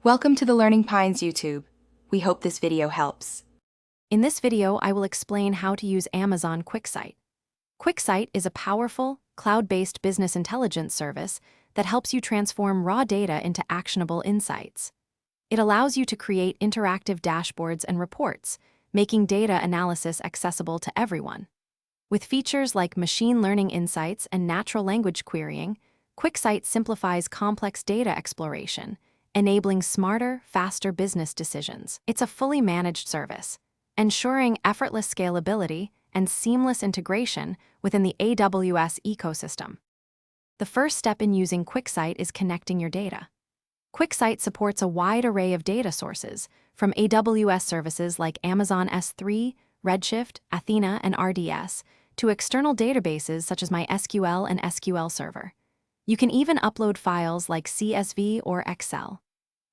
Welcome to the Learning Pines YouTube. We hope this video helps. In this video, I will explain how to use Amazon Quicksight. Quicksight is a powerful, cloud-based business intelligence service that helps you transform raw data into actionable insights. It allows you to create interactive dashboards and reports, making data analysis accessible to everyone. With features like machine learning insights and natural language querying, Quicksight simplifies complex data exploration, enabling smarter, faster business decisions. It's a fully managed service, ensuring effortless scalability and seamless integration within the AWS ecosystem. The first step in using Quicksight is connecting your data. Quicksight supports a wide array of data sources, from AWS services like Amazon S3, Redshift, Athena, and RDS, to external databases such as MySQL and SQL Server. You can even upload files like CSV or Excel.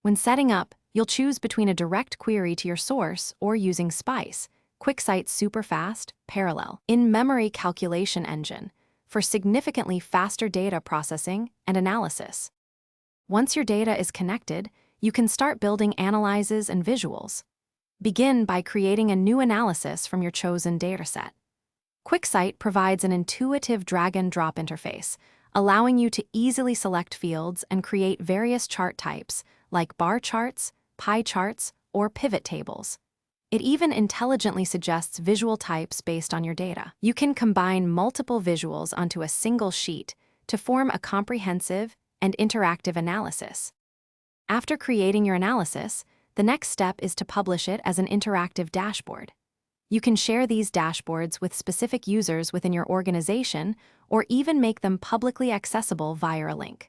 When setting up, you'll choose between a direct query to your source or using Spice, Quicksight's super-fast, parallel, in-memory calculation engine, for significantly faster data processing and analysis. Once your data is connected, you can start building analyses and visuals. Begin by creating a new analysis from your chosen dataset. Quicksight provides an intuitive drag-and-drop interface, allowing you to easily select fields and create various chart types, like bar charts, pie charts, or pivot tables. It even intelligently suggests visual types based on your data. You can combine multiple visuals onto a single sheet to form a comprehensive and interactive analysis. After creating your analysis, the next step is to publish it as an interactive dashboard. You can share these dashboards with specific users within your organization or even make them publicly accessible via a link.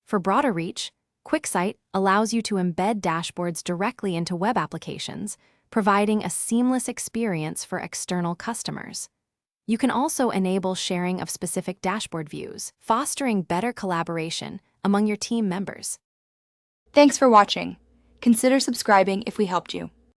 For broader reach, Quicksight allows you to embed dashboards directly into web applications, providing a seamless experience for external customers. You can also enable sharing of specific dashboard views, fostering better collaboration among your team members. Thanks for watching. Consider subscribing if we helped you.